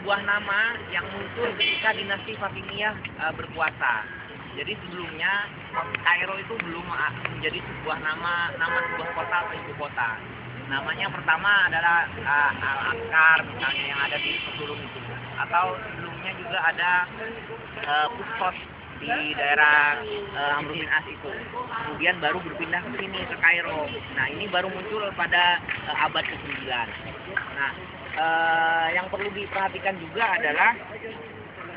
sebuah nama yang muncul ketika dinasti Fatimiyah berkuasa. Jadi sebelumnya Kairo itu belum menjadi sebuah nama sebuah kota atau ibu kota. Namanya pertama adalah Al-Askar misalnya yang ada di Pesulung itu. Atau sebelumnya juga ada Kustos di daerah Amr bin As itu. Kemudian baru berpindah ke sini ke Kairo. Nah, ini baru muncul pada abad ke-9. Nah, yang perlu diperhatikan juga adalah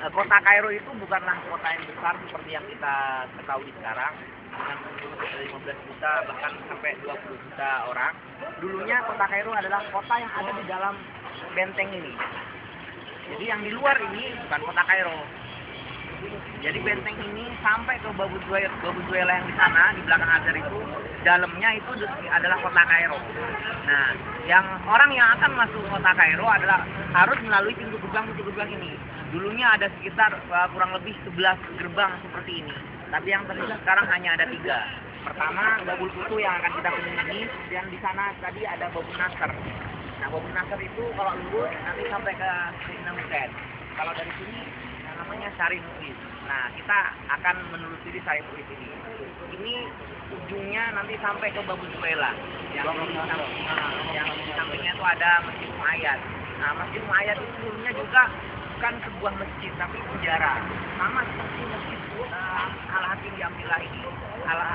kota Kairo itu bukanlah kota yang besar seperti yang kita ketahui sekarang dengan penduduk 15 juta bahkan sampai 20 juta orang. Dulunya kota Kairo adalah kota yang ada di dalam benteng ini. Jadi yang di luar ini bukan kota Kairo. Jadi benteng ini sampai ke Babu Zuela yang di sana di belakang Azhar itu, dalamnya itu adalah kota Kairo. Nah, orang yang akan masuk kota Kairo adalah harus melalui pintu gerbang ini. Dulunya ada sekitar kurang lebih 11 gerbang seperti ini. Tapi yang tersisa sekarang hanya ada 3. Pertama, Babul Kutu yang akan kita kunjungi, dan di sana tadi ada Babul Nasr. Nah, Babul Nasr itu kalau lurus nanti sampai ke Sayyidina Hussein. Kalau dari sini namanya Syarif Mu'is. Nah, kita akan menelusuri Syarif Mu'is ini. Ini ujungnya nanti sampai ke Babu Zuela. Yang di sampingnya itu ada Masjid Mu'ayyad. Nah, Masjid Mu'ayyad itu sebelumnya juga bukan sebuah masjid, tapi penjara. Sama seperti Masjid Al-Hakim di Ambillah ini.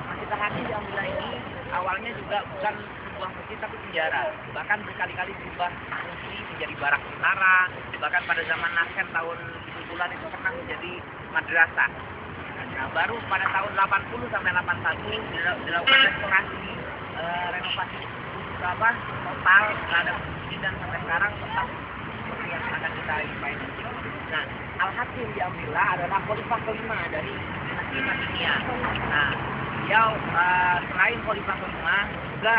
Masjid Al-Hakim di Ambillah ini awalnya juga bukan sebuah masjid, tapi penjara. Bahkan berkali-kali berubah fungsi menjadi barak tentara. Bahkan pada zaman Nasir tahun bulan itu pernah menjadi madrasah. Nah, baru pada tahun 80 sampai 81 dilakukan renovasi total terhadap masjid, dan sampai sekarang tetap seperti yang akan kita lihat. Nah, Al-Hakim di Ambillah adalah khalifah kelima dari dinasti Fatimiyah. Nah, beliau selain khalifah kelima juga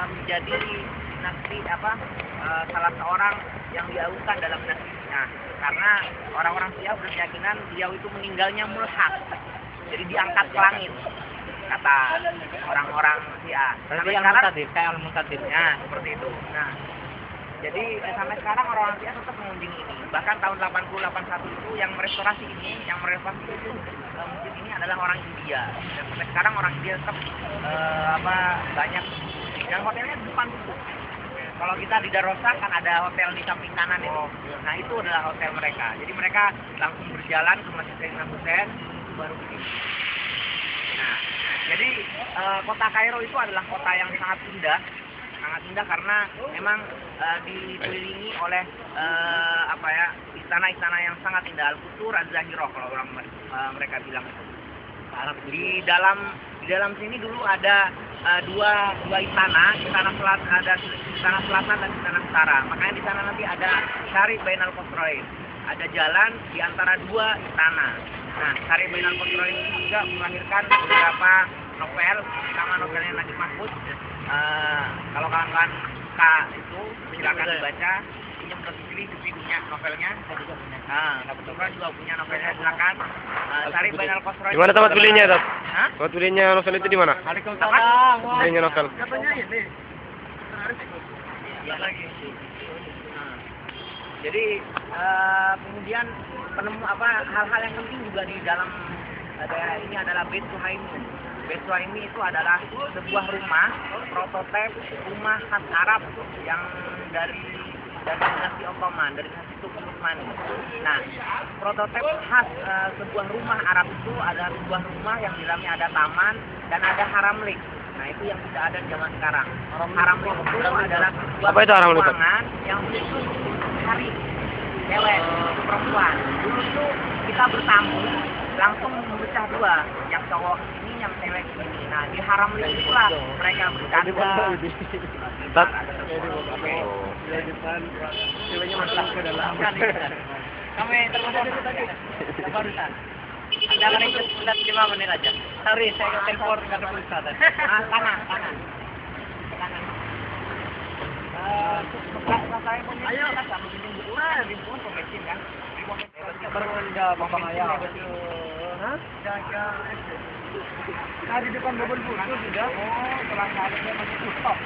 menjadi dinasti salah seorang yang diaungkan dalam dinasti Syiah, karena orang-orang Syiah berkeyakinan beliau itu meninggalnya mulhaq, jadi diangkat ke langit kata orang-orang Syiah. Sampai sekarang kayak al-Muntadir. Nah, seperti itu. Nah, jadi sampai sekarang orang-orang Syiah tetap mengunjungi ini. Bahkan tahun 80-81 itu yang merestorasi ini, masjid ini adalah orang India. Dan sampai sekarang orang India tetap banyak. Dan hotelnya di depan itu. Kalau kita di Darosa kan ada hotel di samping kanan itu. Nah, itu adalah hotel mereka. Jadi mereka langsung berjalan ke Masjid Sayyidina Hussein itu baru begini. Nah, jadi kota Kairo itu adalah kota yang sangat indah karena memang dikelilingi oleh istana-istana yang sangat indah, Al-Qusur Az-Zahirah kalau orang mereka bilang itu. Di dalam sini dulu ada dua istana selatan dan istana utara. Makanya di sana nanti ada Syarif Bainal Qasrain. Ada jalan di antara dua istana. Nah, Syarif Bainal Qasrain ini juga melahirkan beberapa novel, terutama novelnya Najib Mahfud. Kalau kawan-kawan suka itu silakan dibaca. Ini pilih bukunya novelnya. Kebetulan juga punya novelnya, silakan. Syarif Bainal Qasrain. Di mana tempat belinya, Tat? Tempat belinya novel itu di mana? Waalaikumsalam. Belinya novel. Katanya ini. Ya lagi. Jadi kemudian hal-hal yang penting juga di dalam daerah ini adalah Beit Suhaimi. Beit Suhaimi itu adalah sebuah rumah prototipe rumah khas Arab yang dari dinasti Ottoman, dari dinasti Turki Utsmani. Nah, prototipe khas sebuah rumah Arab itu adalah sebuah rumah yang di dalamnya ada taman dan ada haramlik. Nah, itu yang tidak ada di zaman sekarang. Haramlik itu adalah sebuah ruangan yang khusus hari cewek, perempuan. Dulu itu kita bertamu langsung memecah dua, yang cowok ini, yang cewek ini. Nah, di haramlik itulah mereka bercanda. Di depan ceweknya masuk ke dalam. Kami telepon tadi barusan. Anda akan ikut 5 menit aja. Sorry, saya ke telepon nggak ada pulsa tadi. Kanan. Saya punya. Ayo, di pun pemecin kan. Baru enggak Bang Ayah. Hah? Nah, di depan Babul Kutu sudah. Oh, setelah saya masih tutup.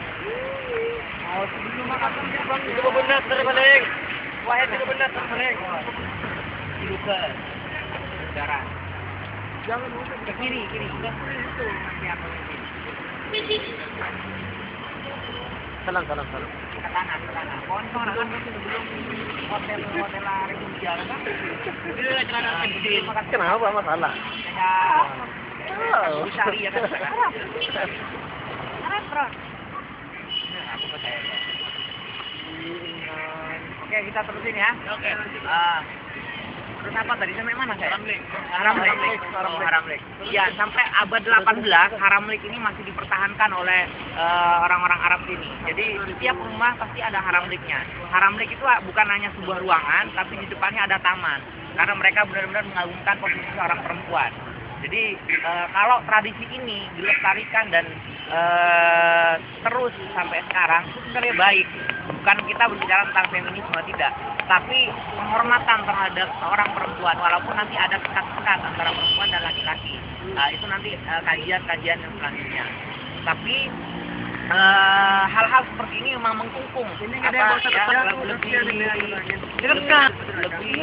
Oh, sebelum makan dia Bang. Itu Babul Nasr paling. Wah, itu benar mereka. Diluker. Darat. Jangan ke kiri, kiri. Itu masih apa ini? Salam. Ke kanan. Pohon kan sebelum hotel lari di jalan kan. Itu celana kecil. Kenapa masalah? Ya. Bisa lihat kan. Harap. Aku percaya. Oke, kita terusin ya. Oke. Terus apa tadi sampai mana saya? Haramlik. Ya, sampai abad 18 haramlik ini masih dipertahankan oleh orang-orang Arab sini. Jadi setiap rumah pasti ada haramliknya. Haramlik itu bukan hanya sebuah ruangan, tapi di depannya ada taman. Karena mereka benar-benar mengagungkan posisi seorang perempuan. Jadi kalau tradisi ini dilestarikan dan terus sampai sekarang itu sebenarnya baik. Bukan kita berbicara tentang feminisme, tidak, tapi penghormatan terhadap seorang perempuan walaupun nanti ada sekat-sekat antara perempuan dan laki-laki. Itu nanti kajian yang selanjutnya. Tapi hal-hal seperti ini memang mengkungkung lebih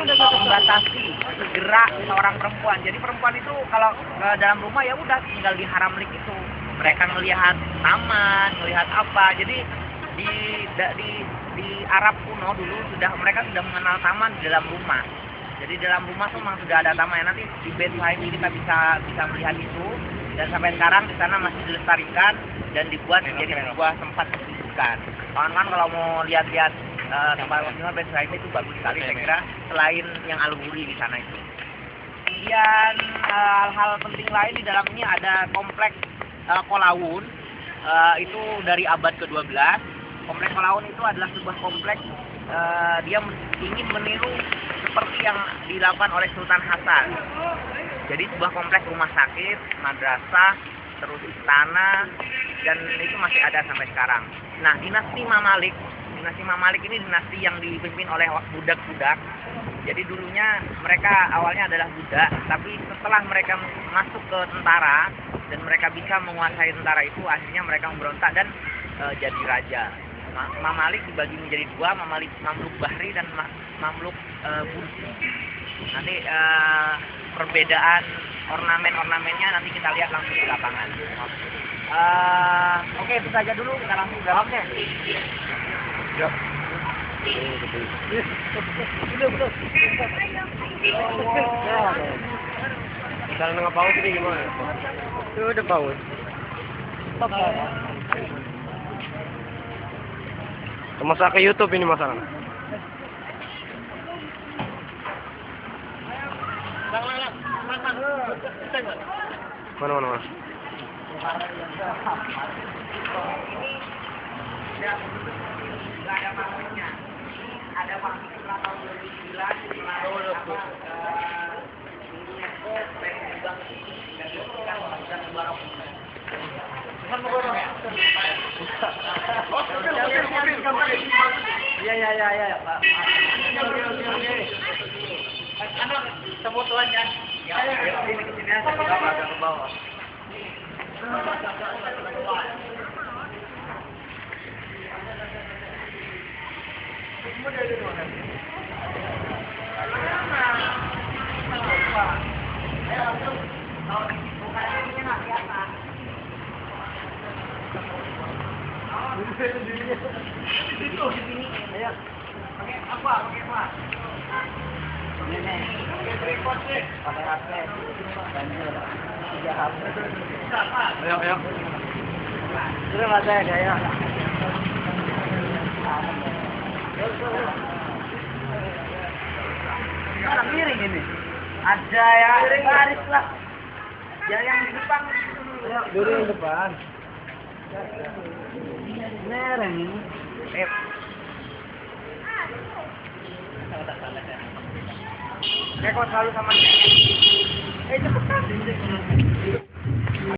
membatasi gerak seorang perempuan. Jadi perempuan itu kalau dalam rumah ya udah tinggal di haramlik itu. Mereka melihat taman, melihat apa. Jadi di Arab kuno dulu mereka sudah mengenal taman di dalam rumah. Jadi dalam rumah tuh memang sudah ada taman. Nanti di Beit Suhaimi kita bisa melihat itu. Dan sampai sekarang di sana masih dilestarikan dan dibuat menjadi sebuah tempat kesukaan. Kawan-kawan kalau mau lihat-lihat tempat kesukaan Beit Suhaimi itu bagus sekali saya kira, selain yang Al-Ghuri di sana itu. Kemudian hal-hal penting lain di dalamnya ada kompleks Qolaun, itu dari abad ke-12. Kompleks Qolaun itu adalah sebuah kompleks, dia ingin meniru seperti yang dilakukan oleh Sultan Hasan. Jadi sebuah kompleks rumah sakit, madrasah, terus istana, dan itu masih ada sampai sekarang. Nah, dinasti Mamalik ini dinasti yang dipimpin oleh budak-budak. Jadi dulunya mereka awalnya adalah budak, tapi setelah mereka masuk ke tentara dan mereka bisa menguasai tentara itu, akhirnya mereka memberontak dan jadi raja. Mamalik dibagi menjadi dua, Mamluk Bahri dan Mamluk Bursi. Nanti perbedaan ornamen-ornamennya nanti kita lihat langsung di lapangan. Oke, itu saja dulu, kita langsung dalamnya. Ya. Cara nge-pause ini gimana? Itu udah pause. Masa ke YouTube ini masalah. Mana. Ini ada panggilannya. Ada panggilan tahun 2009 melalui UNESCO dan Barok. Iya, Pak. Sebutuan ya. Ini ke sini aja ke bawah. Itu di sini. Ayo. Pakai apa? Ini. Record deh. Pakai HP. Banjir. 3 HP. Ayo. Sudah Mas saya. Sekarang miring ini. Ada ya, baris lah. Ya yang di depan. Dulu yang depan. Mereng ini. Rekod selalu sama dia. Cepetan.